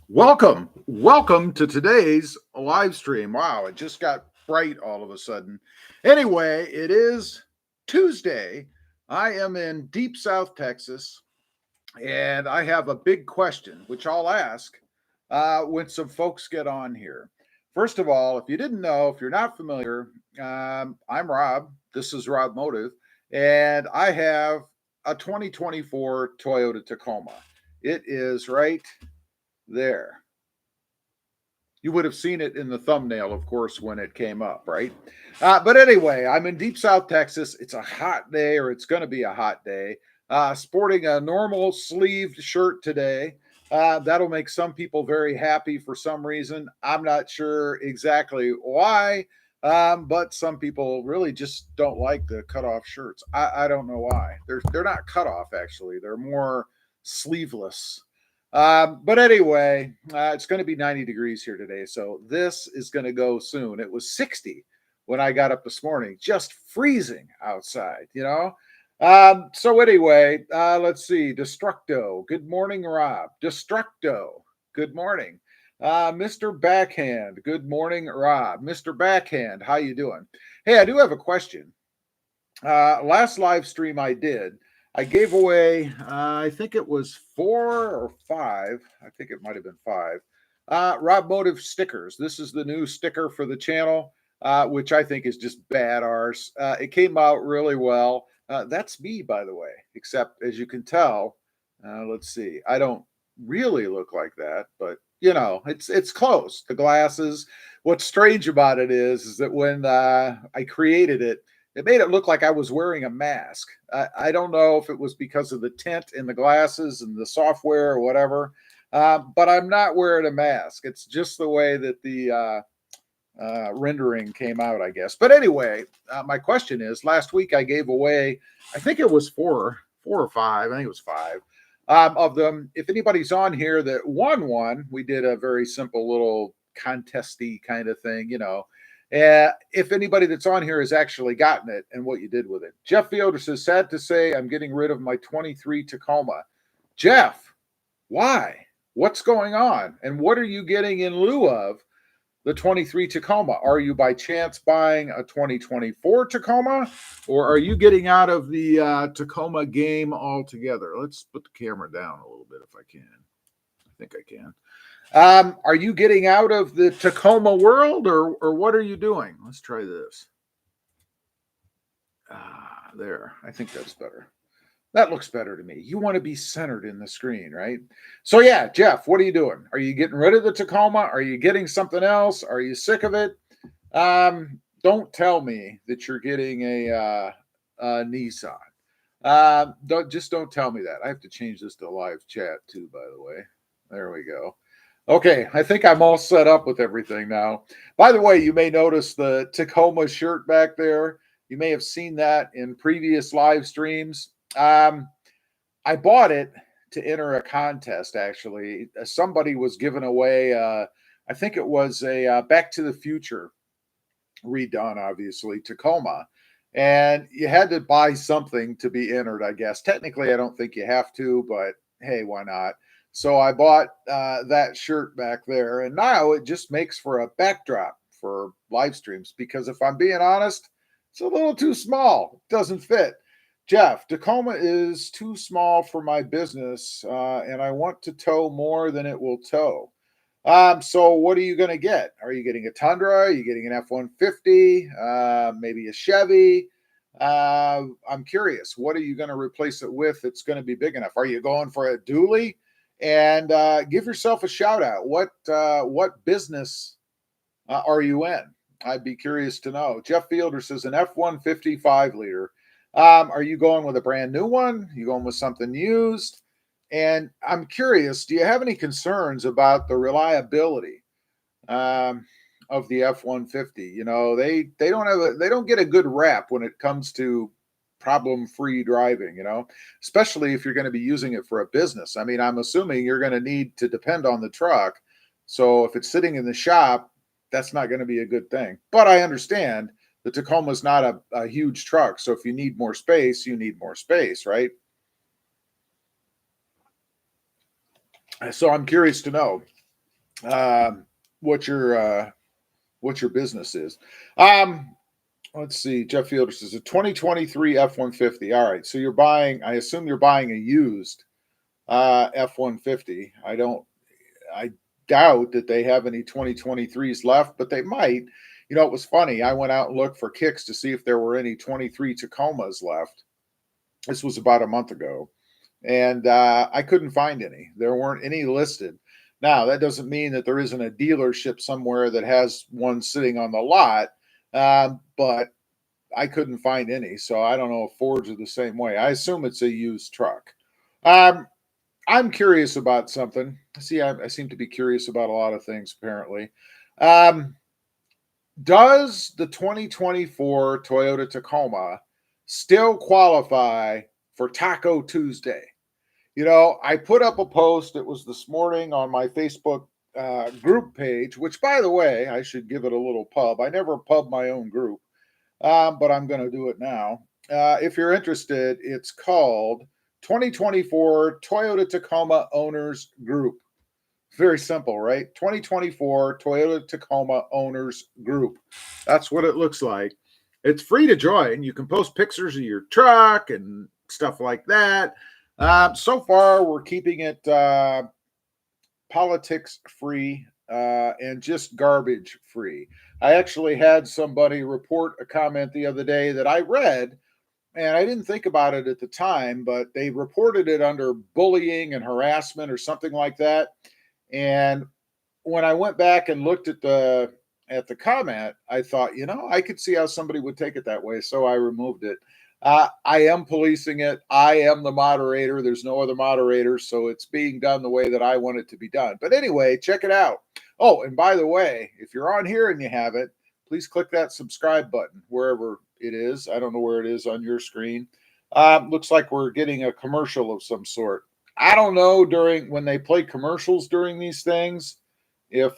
Welcome to today's live stream. Wow, it just got bright all of a sudden. Anyway, it is Tuesday. I am in deep South Texas, and I have a big question, which I'll ask when some folks get on here. First of all, if you didn't know, if you're not familiar, I'm Rob. This is RobMotive, and I have a 2024 Toyota Tacoma. It is right there. You would have seen it in the thumbnail, of course, when it came up, right? But anyway, I'm in deep South Texas. It's a hot day, or it's going to be a hot day. Sporting a normal sleeved shirt today. That'll make some people very happy for some reason. I'm not sure exactly why, but some people really just don't like the cutoff shirts. I don't know why. They're not cutoff actually. They're more sleeveless. But anyway, it's going to be 90 degrees here today. So this is going to go soon. It was 60 when I got up this morning, just freezing outside, you know? So anyway, let's see. Destructo. Good morning, Rob. Destructo. Good morning. Mr. Backhand. Good morning, Rob. Mr. Backhand. How you doing? Hey, I do have a question. Last live stream I did, I gave away, I think it was 4 or 5. I think it might have been 5. RobMotive stickers. This is the new sticker for the channel, which I think is just bad arse. It came out really well. That's me, by the way, except as you can tell, let's see, I don't really look like that, but you know, it's close. The glasses. What's strange about it is that when I created it, it made it look like I was wearing a mask. I don't know if it was because of the tint in the glasses and the software or whatever, but I'm not wearing a mask. It's just the way that the rendering came out, I guess. But anyway, my question is: last week I gave away, I think it was 4 or 5. I think it was 5 of them. If anybody's on here that won one, we did a very simple little contesty kind of thing, you know. If anybody that's on here has actually gotten it and what you did with it. Jeff Fielder says, sad to say, I'm getting rid of my 23 Tacoma. Jeff, why? What's going on? And what are you getting in lieu of the 23 Tacoma? Are you by chance buying a 2024 Tacoma, or are you getting out of the Tacoma game altogether? Let's put the camera down a little bit if I can. I think I can. Are you getting out of the Tacoma world, or what are you doing? Let's try this. There. I think that's better. That looks better to me. You want to be centered in the screen, right? So yeah, Jeff, what are you doing? Are you getting rid of the Tacoma? Are you getting something else? Are you sick of it? Don't tell me that you're getting a Nissan. Don't tell me that. I have to change this to live chat too, by the way. There we go. Okay, I think I'm all set up with everything now. By the way, you may notice the Tacoma shirt back there. You may have seen that in previous live streams. I bought it to enter a contest, actually. Somebody was giving away, I think it was a Back to the Future redone, obviously, Tacoma. And you had to buy something to be entered, I guess. Technically, I don't think you have to, but hey, why not? So I bought that shirt back there, and now it just makes for a backdrop for live streams because if I'm being honest, it's a little too small. It doesn't fit. Jeff, Tacoma is too small for my business, and I want to tow more than it will tow. So what are you going to get? Are you getting a Tundra? Are you getting an F-150? Maybe a Chevy? I'm curious. What are you going to replace it with that's going to be big enough? Are you going for a dually? And give yourself a shout out. What business are you in? I'd be curious to know. Jeff Fielder says an F-150 5-liter. Are you going with a brand new one? Are you going with something used? And I'm curious, do you have any concerns about the reliability of the F-150? You know, they don't get a good rap when it comes to problem-free driving, you know, especially if you're going to be using it for a business. I mean, I'm assuming you're going to need to depend on the truck. So if it's sitting in the shop, that's not going to be a good thing. But I understand the Tacoma is not a huge truck. So if you need more space, you need more space, right? So I'm curious to know, what your business is. Let's see. Jeff Fielder says a 2023 F-150. All right, so you're buying. I assume you're buying a used F-150. I doubt that they have any 2023s left, but they might. You know, it was funny. I went out and looked for kicks to see if there were any 23 Tacomas left. This was about a month ago, and I couldn't find any. There weren't any listed. Now, that doesn't mean that there isn't a dealership somewhere that has one sitting on the lot, but I couldn't find any. So I don't know if Fords are the same way. I assume it's a used truck. I'm curious about something. See, I seem to be curious about a lot of things, apparently. Does the 2024 Toyota Tacoma still qualify for Taco Tuesday? You know, I put up a post, it was this morning on my Facebook group page, which, by the way, I should give it a little pub. I never pub my own group, but I'm going to do it now. If you're interested, it's called 2024 Toyota Tacoma Owners Group. Very simple, right? 2024 Toyota Tacoma Owners Group. That's what it looks like. It's free to join. You can post pictures of your truck and stuff like that. So far, we're keeping it politics free and just garbage free. I actually had somebody report a comment the other day that I read, and I didn't think about it at the time, but they reported it under bullying and harassment or something like that. And when I went back and looked at the comment, I thought, you know, I could see how somebody would take it that way. So I removed it. I am policing it. I am the moderator. There's no other moderator. So it's being done the way that I want it to be done. But anyway, check it out. Oh, and by the way, if you're on here and you haven't, please click that subscribe button wherever it is. I don't know where it is on your screen. Looks like we're getting a commercial of some sort. I don't know when they play commercials during these things, if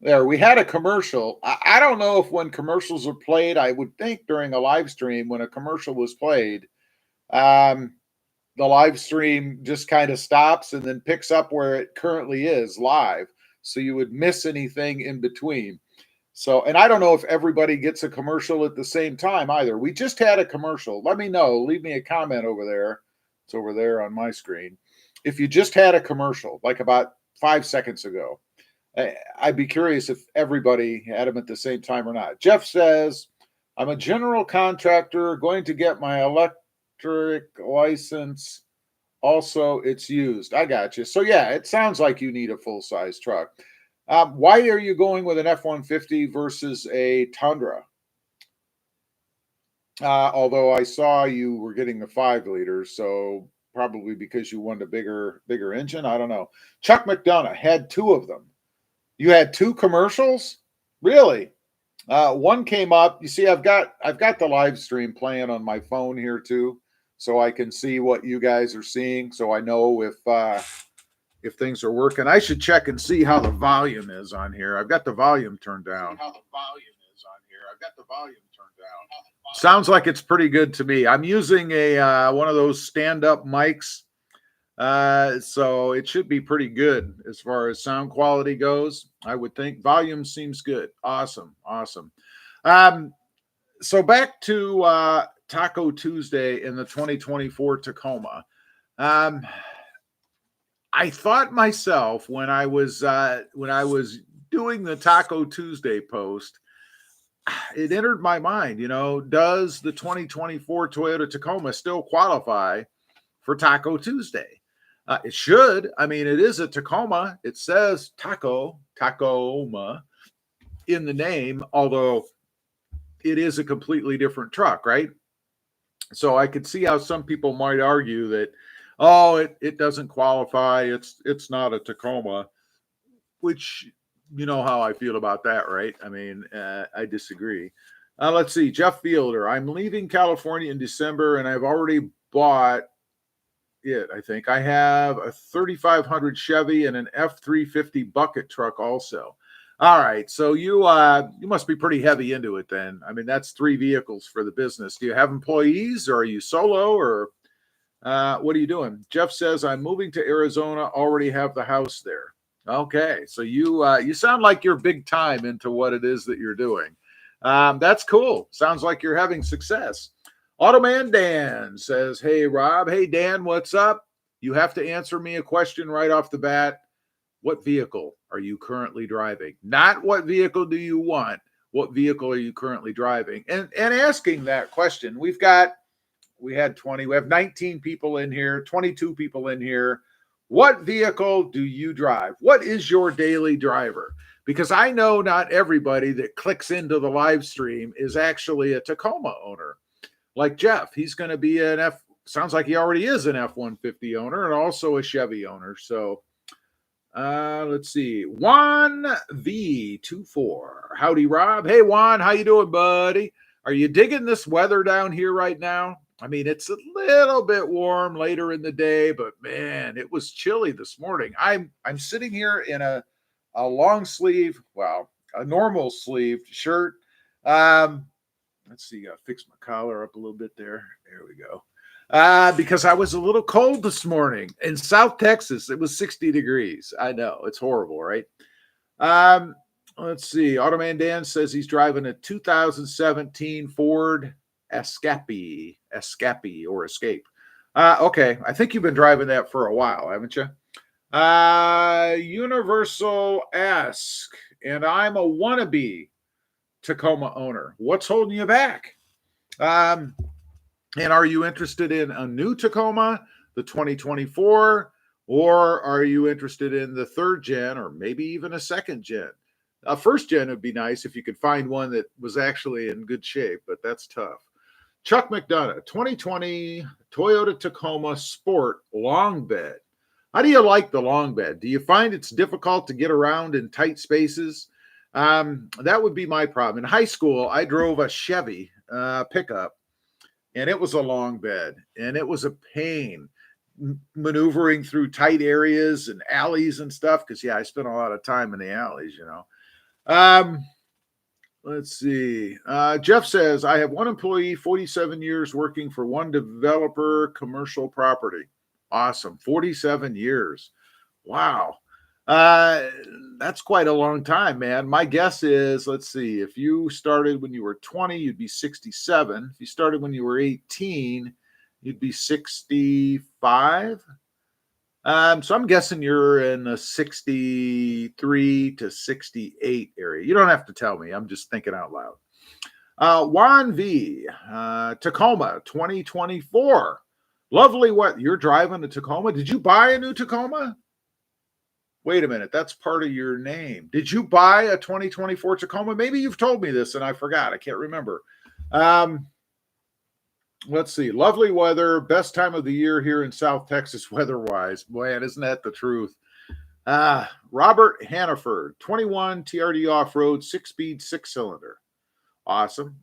there, we had a commercial. I don't know if when commercials are played, I would think during a live stream when a commercial was played, the live stream just kind of stops and then picks up where it currently is live. So you would miss anything in between. So, and I don't know if everybody gets a commercial at the same time either. We just had a commercial. Let me know. Leave me a comment over there. It's over there on my screen. If you just had a commercial, like about 5 seconds ago, I'd be curious if everybody had them at the same time or not. Jeff says, I'm a general contractor going to get my electric license. Also, it's used. I got you. So, yeah, it sounds like you need a full-size truck. Why are you going with an F-150 versus a Tundra? Although I saw you were getting the 5-liter, so probably because you wanted a bigger engine. I don't know. Chuck McDonough had 2 of them. You had 2 commercials? Really? One came up. You see, I've got the live stream playing on my phone here too, so I can see what you guys are seeing, so I know if things are working. I should check and see how the volume is on here. I've got the volume turned down. Sounds like it's pretty good to me. I'm using a one of those stand-up mics, so it should be pretty good as far as sound quality goes. I would think volume seems good. Awesome. So back to Taco Tuesday in the 2024 Tacoma. I thought myself when I was doing the Taco Tuesday post, it entered my mind, you know, does the 2024 Toyota Tacoma still qualify for Taco Tuesday? It should. I mean, it is a Tacoma. It says Tacoma in the name, although it is a completely different truck, right? So I could see how some people might argue that, oh, it doesn't qualify. It's not a Tacoma, which you know how I feel about that, right? I mean, I disagree. Let's see. Jeff Fielder, I'm leaving California in December, and I've already bought it, I think. I have a 3500 Chevy and an F350 bucket truck also. All right, so you must be pretty heavy into it then. I mean, that's 3 vehicles for the business. Do you have employees, or are you solo, or what are you doing? Jeff says, I'm moving to Arizona, already have the house there. Okay, so you sound like you're big time into what it is that you're doing. That's cool. Sounds like you're having success. Automan Dan says, "Hey Rob, hey Dan, what's up? You have to answer me a question right off the bat. What vehicle are you currently driving? Not what vehicle do you want. What vehicle are you currently driving?" And asking that question, we have 19 people in here, 22 people in here. What vehicle do you drive? What is your daily driver? Because I know not everybody that clicks into the live stream is actually a Tacoma owner. Like Jeff, he's going to be sounds like he already is an F-150 owner and also a Chevy owner. So let's see. Juan V24. Howdy, Rob. Hey, Juan, how you doing, buddy? Are you digging this weather down here right now? I mean, it's a little bit warm later in the day, but man, it was chilly this morning. I'm sitting here in a long sleeve, well, a normal sleeved shirt. Let's see, I fix my collar up a little bit there. There we go. Because I was a little cold this morning in South Texas. It was 60 degrees. I know, it's horrible, right? Let's see. Automan Dan says he's driving a 2017 Ford Escape. Okay, I think you've been driving that for a while, haven't you? Universal Ask, and I'm a wannabe Tacoma owner. What's holding you back? And are you interested in a new Tacoma, the 2024, or are you interested in the third gen or maybe even a second gen? A first gen would be nice if you could find one that was actually in good shape, but that's tough. Chuck McDonough, 2020 Toyota Tacoma Sport long bed. How do you like the long bed? Do you find it's difficult to get around in tight spaces? That would be my problem. In high school, I drove a Chevy pickup, and it was a long bed, and it was a pain maneuvering through tight areas and alleys and stuff. Because I spent a lot of time in the alleys, Let's see. Jeff says, I have one employee, 47 years working for one developer, commercial property. Awesome. 47 years. Wow. That's quite a long time, man. My guess is, let's see, if you started when you were 20, you'd be 67. If you started when you were 18, you'd be 65. So I'm guessing you're in the 63 to 68 area. You don't have to tell me. I'm just thinking out loud. Juan V, Tacoma 2024. Lovely. What? You're driving a Tacoma? Did you buy a new Tacoma? Wait a minute. That's part of your name. Did you buy a 2024 Tacoma? Maybe you've told me this and I forgot. I can't remember. Let's see. Lovely weather. Best time of the year here in South Texas weather-wise. Man, isn't that the truth? Robert Hannaford, 21 TRD off-road, 6-speed, 6-cylinder. Awesome.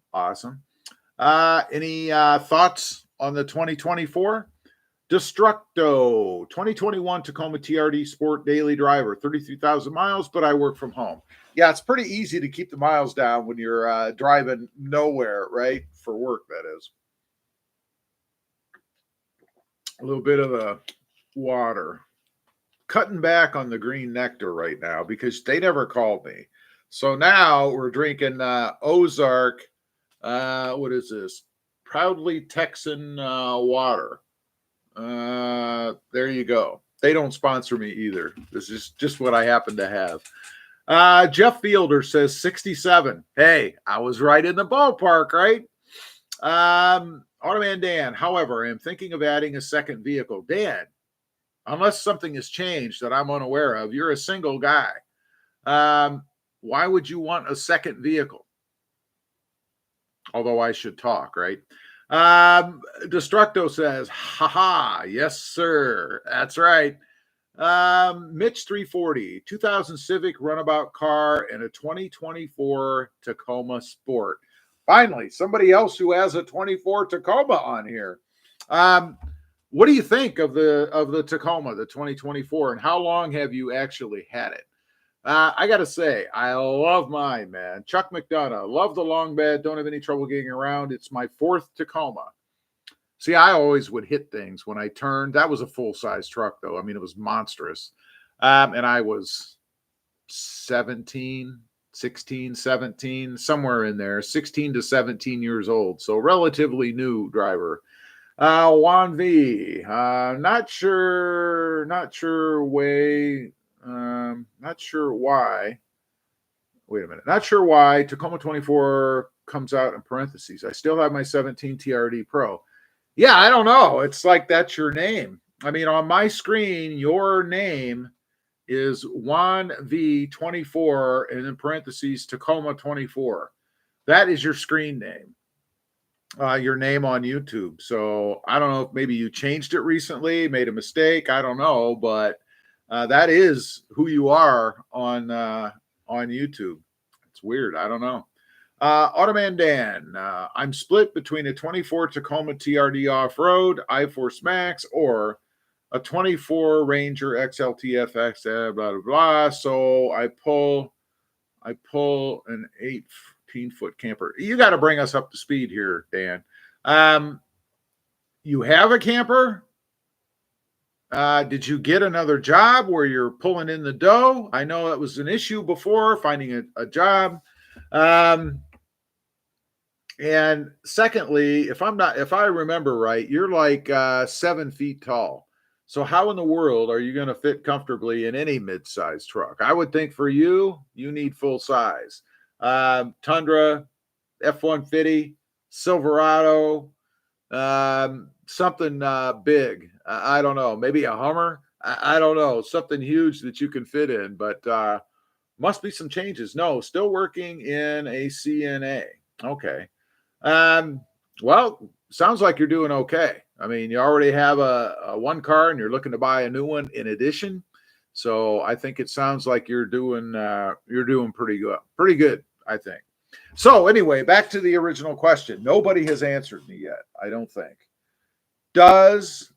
Any thoughts on the 2024? Destructo, 2021 Tacoma TRD Sport Daily Driver, 33,000 miles, but I work from home. Yeah, it's pretty easy to keep the miles down when you're driving nowhere, right? For work, that is. A little bit of the water. Cutting back on the green nectar right now because they never called me. So now we're drinking Ozark. What is this? Proudly Texan water. There you go. They don't sponsor me either. This is just what I happen to have. Jeff Fielder says 67. Hey, I was right in the ballpark, right? Automan Dan, however, I am thinking of adding a second vehicle. Dan, unless something has changed that I'm unaware of, you're a single guy. Why would you want a second vehicle? Although I should talk, right? Destructo says, haha, yes, sir. That's right. Mitch 340, 2000 Civic runabout car and a 2024 Tacoma Sport. Finally, somebody else who has a 24 Tacoma on here. What do you think of the Tacoma, the 2024, and how long have you actually had it? I got to say, I love mine, man. Chuck McDonough, love the long bed, don't have any trouble getting around. It's my fourth Tacoma. See, I always would hit things when I turned. That was a full-size truck, though. I mean, it was monstrous. And I was 17, 16, 17, somewhere in there, 16 to 17 years old. So relatively new driver. Juan V. Not sure why. Wait a minute. Not sure why Tacoma 24 comes out in parentheses. I still have my 17 TRD Pro. Yeah, I don't know. It's like that's your name. I mean, on my screen, your name is Juan V24 and in parentheses Tacoma 24. That is your screen name, your name on YouTube. So I don't know if maybe you changed it recently, made a mistake. I don't know, but that is who you are on YouTube. It's weird. I don't know. Automan Dan, I'm split between a 24 Tacoma TRD off-road, I-Force Max, or a 24 Ranger XLTFX, blah, blah, blah. So I pull an 18-foot camper. You got to bring us up to speed here, Dan. You have a camper? Did you get another job where you're pulling in the dough? I know it was an issue before finding a job. And secondly, if I remember right, you're like 7 feet tall. So how in the world are you going to fit comfortably in any mid-size truck? I would think for you need full size. Tundra, F-150, Silverado, something big. I don't know. Maybe a Hummer. I don't know. Something huge that you can fit in, but must be some changes. No, still working in a CNA. Okay. Well, sounds like you're doing okay. I mean, you already have a one car and you're looking to buy a new one in addition. So I think it sounds like you're doing pretty good. Pretty good, I think. So anyway, back to the original question. Nobody has answered me yet, I don't think. Does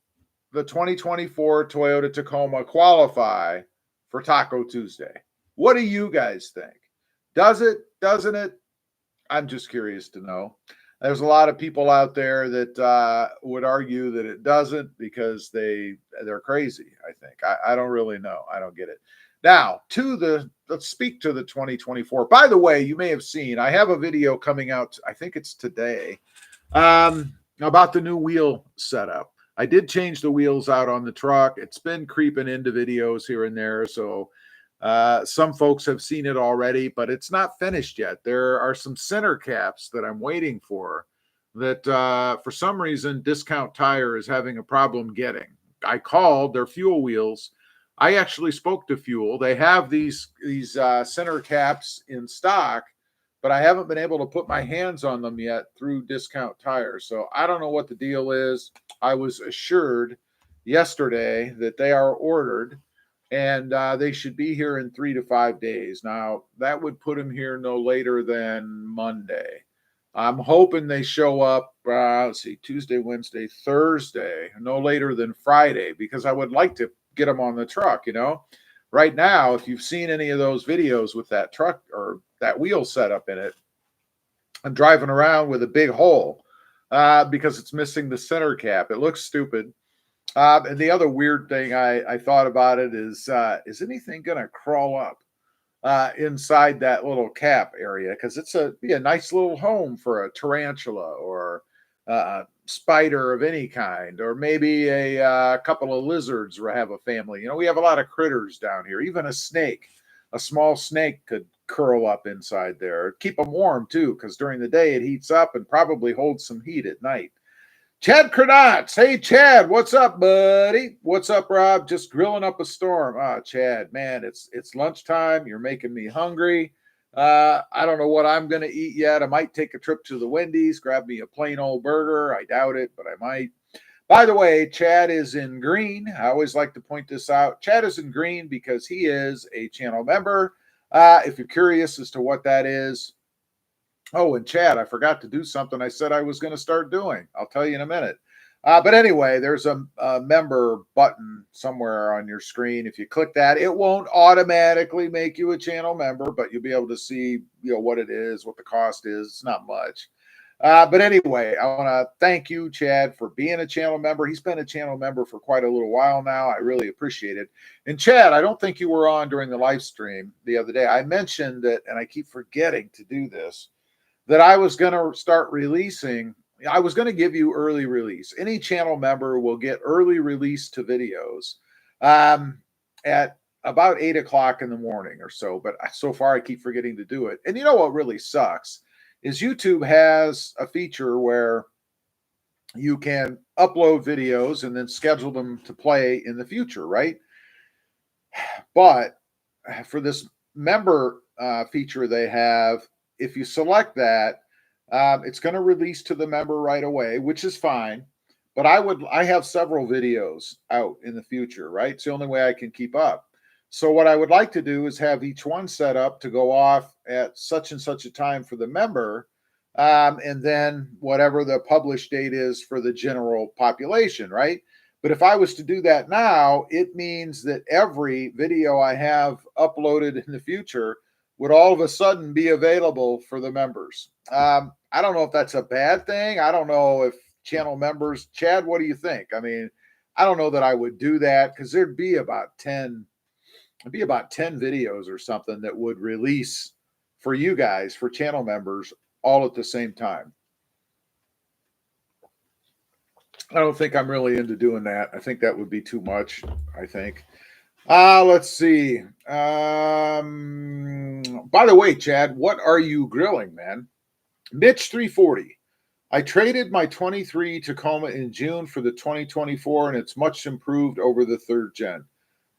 the 2024 Toyota Tacoma qualify for Taco Tuesday? What do you guys think? Does it? Doesn't it? I'm just curious to know. There's a lot of people out there that would argue that it doesn't because they're crazy. I think I don't really know. I don't get it. Now let's speak to the 2024. By the way, you may have seen I have a video coming out. I think it's today about the new wheel setup. I did change the wheels out on the truck. It's been creeping into videos here and there, so some folks have seen it already, but it's not finished yet. There are some center caps that I'm waiting for that for some reason Discount Tire is having a problem getting. I called their fuel wheels. I actually spoke to Fuel. They have these center caps in stock, but I haven't been able to put my hands on them yet through Discount Tire. So I don't know what the deal is. I was assured yesterday that they are ordered and they should be here in 3 to 5 days. Now, that would put them here no later than Monday. I'm hoping they show up, let's see, Tuesday, Wednesday, Thursday, no later than Friday, because I would like to get them on the truck, Right now, if you've seen any of those videos with that truck or that wheel setup in it, I'm driving around with a big hole because it's missing the center cap. It looks stupid. And the other weird thing I thought about it is anything going to crawl up inside that little cap area? Because it's be a nice little home for a tarantula or a spider of any kind, or maybe a couple of lizards have a family. We have a lot of critters down here. Even a snake, a small snake could curl up inside there. Keep them warm too, because during the day it heats up and probably holds some heat at night. Chad Cronatz. Hey, Chad. What's up, buddy? What's up, Rob? Just grilling up a storm. Chad, man, it's lunchtime. You're making me hungry. I don't know what I'm going to eat yet. I might take a trip to the Wendy's, grab me a plain old burger. I doubt it, but I might. By the way, Chad is in green. I always like to point this out. Chad is in green because he is a channel member. If you're curious as to what that is, oh, and Chad, I forgot to do something I said I was going to start doing. I'll tell you in a minute. But anyway, there's a member button somewhere on your screen. If you click that, it won't automatically make you a channel member, but you'll be able to see, what it is, what the cost is. It's not much. But anyway, I want to thank you, Chad, for being a channel member. He's been a channel member for quite a little while now. I really appreciate it. And Chad, I don't think you were on during the live stream the other day. I mentioned that, and I keep forgetting to do this, that I was going to start releasing. I was going to give you early release. Any channel member will get early release to videos at about 8 o'clock in the morning or so. But so far, I keep forgetting to do it. And you know what really sucks is YouTube has a feature where you can upload videos and then schedule them to play in the future, right? But for this member feature they have, if you select that, it's going to release to the member right away, which is fine. But I have several videos out in the future, right? It's the only way I can keep up. So what I would like to do is have each one set up to go off at such and such a time for the member, and then whatever the published date is for the general population, right? But if I was to do that now, it means that every video I have uploaded in the future would all of a sudden be available for the members. I don't know if that's a bad thing. I don't know if channel members, Chad, what do you think? I mean, I don't know that I would do that because there'd be about 10 videos or something that would release for you guys, for channel members, all at the same time. I don't think I'm really into doing that. I think that would be too much, I think. Let's see. By the way, Chad, what are you grilling, man? Mitch 340. I traded my 23 Tacoma in June for the 2024, and it's much improved over the third gen.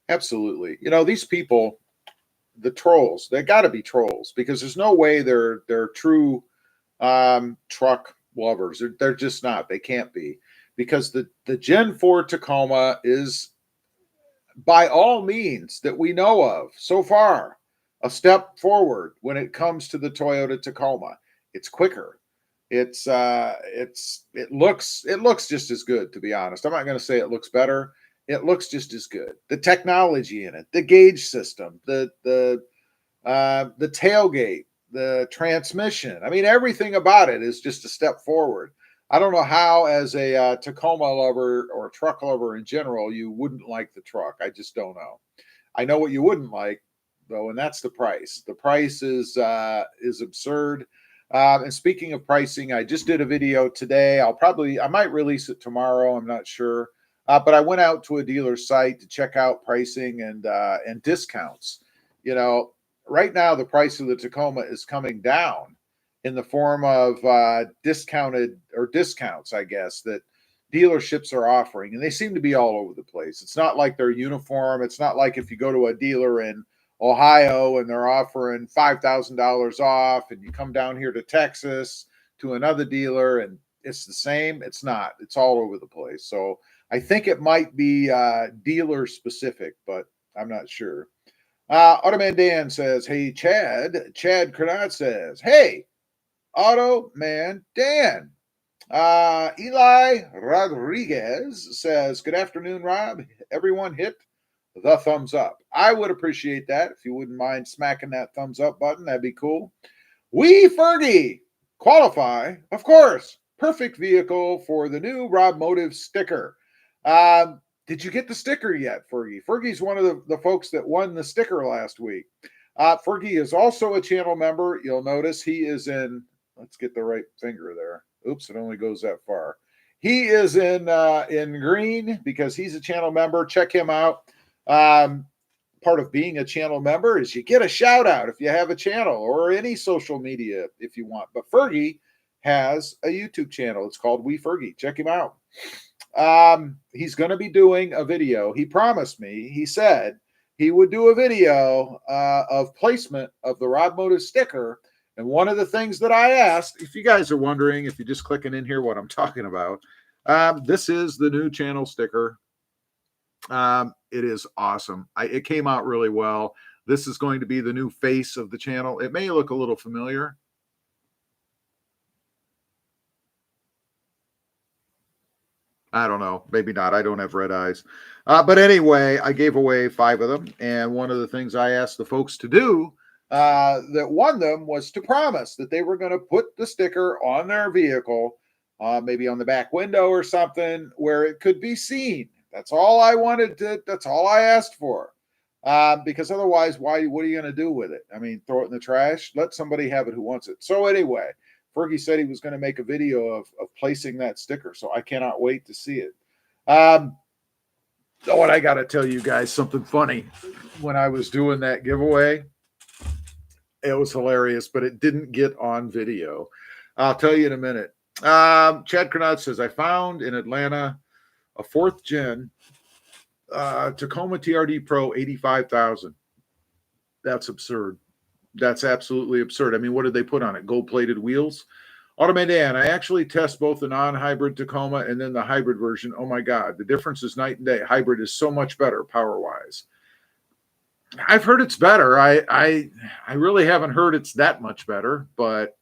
Absolutely. You know, these people, the trolls, they got to be trolls because there's no way they're true truck lovers. They're just not. They can't be, because the Gen 4 Tacoma is, by all means that we know of so far, a step forward when it comes to the Toyota Tacoma. It's quicker. It looks just as good, to be honest. I'm not going to say it looks better. It looks just as good. The technology in it, the gauge system, the tailgate, the transmission. I mean, everything about it is just a step forward. I don't know how, as a Tacoma lover or a truck lover in general, you wouldn't like the truck. I just don't know. I know what you wouldn't like, though, and that's the price. The price is absurd. And speaking of pricing, I just did a video today. I might release it tomorrow. I'm not sure. But I went out to a dealer site to check out pricing and discounts. You know, right now the price of the Tacoma is coming down in the form of discounted or discounts, I guess, that dealerships are offering, and they seem to be all over the place. It's not like they're uniform. It's not like if you go to a dealer in Ohio and they're offering $5,000 off, and you come down here to Texas to another dealer and it's the same. It's not. It's all over the place. So I think it might be dealer specific, but I'm not sure. Automan Dan says, hey, Chad. Chad Cronat says, hey, Automan Dan. Eli Rodriguez says, good afternoon, Rob. Everyone hit the thumbs up. I would appreciate that. If you wouldn't mind smacking that thumbs up button, that'd be cool. We Fergie qualify, of course. Perfect vehicle for the new RobMotive sticker. Did you get the sticker yet, Fergie? Fergie's one of the folks that won the sticker last week. Fergie is also a channel member. You'll notice he is in, let's get the right finger there. Oops, it only goes that far. He is in green because he's a channel member. Check him out. Part of being a channel member is you get a shout out if you have a channel, or any social media if you want. But Fergie has a YouTube channel. It's called We Fergie. Check him out. He's going to be doing a video. He promised me, he said he would do a video of placement of the RobMotive sticker. And one of the things that I asked, if you guys are wondering, if you're just clicking in here what I'm talking about, this is the new channel sticker. It is awesome. It came out really well. This is going to be the new face of the channel. It may look a little familiar. I don't know. Maybe not. I don't have red eyes. But anyway, I gave away 5 of them. And one of the things I asked the folks to do that won them was to promise that they were going to put the sticker on their vehicle, maybe on the back window or something, where it could be seen. That's all I wanted to, that's all I asked for. Because otherwise, what are you going to do with it? I mean, throw it in the trash? Let somebody have it who wants it. So anyway, Fergie said he was going to make a video of placing that sticker. So I cannot wait to see it. Oh, and I got to tell you guys something funny. When I was doing that giveaway, it was hilarious, but it didn't get on video. I'll tell you in a minute. Chad Cronat says, I found in Atlanta a 4th gen Tacoma TRD Pro 85,000. That's absurd. That's absolutely absurd. I mean, what did they put on it? Gold-plated wheels? Automan Dan, I actually test both the non-hybrid Tacoma and then the hybrid version. Oh my God, the difference is night and day. Hybrid is so much better power-wise. I've heard it's better. I really haven't heard it's that much better, but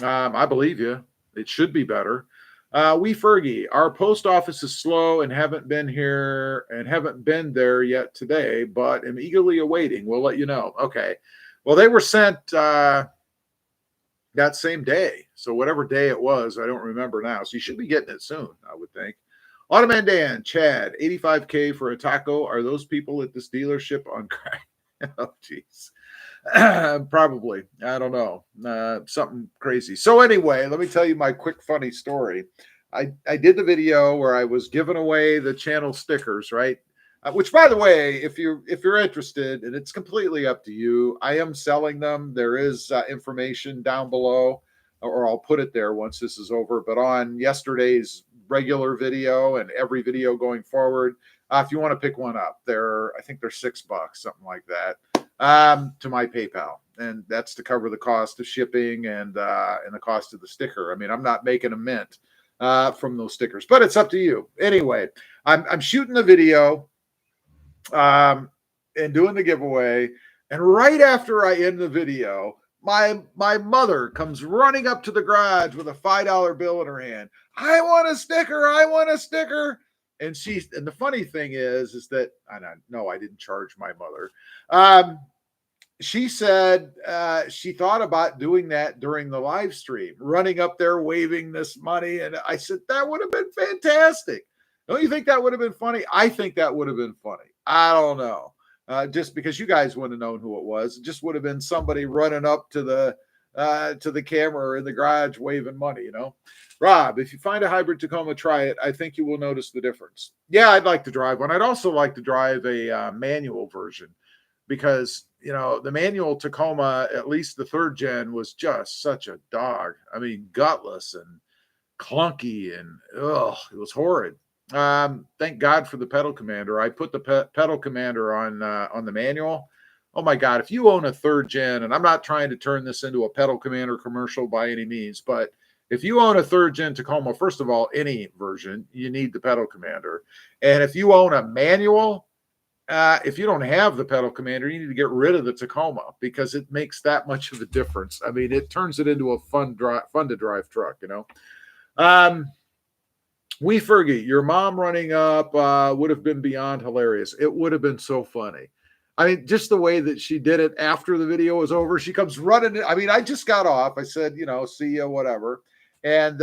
I believe you. It should be better. We Fergie, our post office is slow and haven't been there yet today, but am eagerly awaiting. We'll let you know. Okay. Well, they were sent that same day. So whatever day it was, I don't remember now. So you should be getting it soon, I would think. Automan Dan, Chad, 85K for a taco. Are those people at this dealership on crack? Oh, geez. Probably. I don't know. Something crazy. So anyway, let me tell you my quick funny story. I did the video where I was giving away the channel stickers, right? Which, by the way, if you're interested, and it's completely up to you, I am selling them. There is information down below, or I'll put it there once this is over. But on yesterday's regular video and every video going forward, if you want to pick one up, I think they're $6, something like that, to my PayPal, and that's to cover the cost of shipping and the cost of the sticker. I mean, I'm not making a mint from those stickers, but it's up to you. Anyway, I'm shooting the video and doing the giveaway, and right after I end the video, my mother comes running up to the garage with a $5 bill in her hand. I want a sticker. I want a sticker. And the funny thing is that I didn't charge my mother. She said she thought about doing that during the live stream, running up there waving this money. And I said, that would have been fantastic. Don't you think that would have been funny? I think that would have been funny. I don't know. Just because you guys wouldn't have known who it was. It just would have been somebody running up to the camera in the garage waving money, you know. Rob, if you find a hybrid Tacoma, try it. I think you will notice the difference. Yeah, I'd like to drive one. I'd also like to drive a manual version, because, you know, the manual Tacoma, at least the 3rd gen, was just such a dog. I mean, gutless and clunky, and it was horrid. Thank God for the pedal commander. I put the pedal commander on the manual. Oh my God, if you own a 3rd gen, and I'm not trying to turn this into a pedal commander commercial by any means, but if you own a 3rd gen Tacoma, first of all, any version, you need the pedal commander. And if you own a manual, if you don't have the pedal commander, you need to get rid of the Tacoma, because it makes that much of a difference. I mean, it turns it into a fun to drive truck, you know. We Fergie, your mom running up would have been beyond hilarious. It would have been so funny. I mean, just the way that she did it after the video was over. She comes running. I mean, I just got off. I said, you know, see you, whatever. And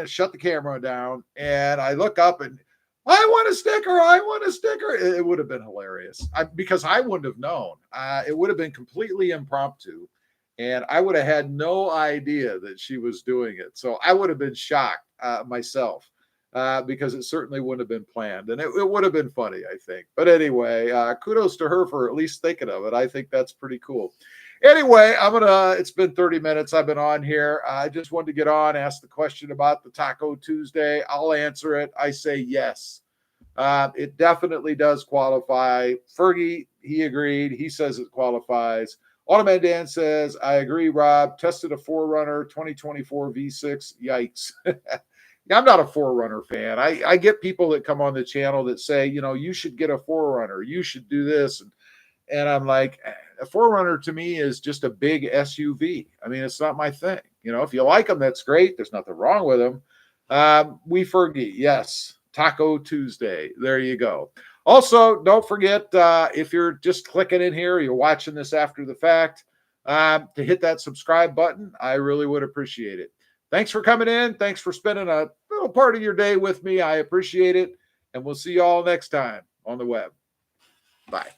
shut the camera down. And I look up and, I want a sticker. I want a sticker. It would have been hilarious because I wouldn't have known. It would have been completely impromptu. And I would have had no idea that she was doing it. So I would have been shocked myself because it certainly wouldn't have been planned. And it would have been funny, I think. But anyway, kudos to her for at least thinking of it. I think that's pretty cool. Anyway, it's been 30 minutes I've been on here. I just wanted to get on, ask the question about the Taco Tuesday. I'll answer it. I say yes. It definitely does qualify. Fergie, he agreed. He says it qualifies. Automan Dan says, I agree, Rob. Tested a 4Runner 2024 V6. Yikes. I'm not a 4Runner fan. I get people that come on the channel that say, you know, you should get a 4Runner. You should do this. And I'm like, a 4Runner to me is just a big SUV. I mean, it's not my thing. You know, if you like them, that's great. There's nothing wrong with them. We Fergie, yes. Taco Tuesday. There you go. Also, don't forget, if you're just clicking in here, you're watching this after the fact, to hit that subscribe button. I really would appreciate it. Thanks for coming in. Thanks for spending a little part of your day with me. I appreciate it. And we'll see you all next time on the web. Bye.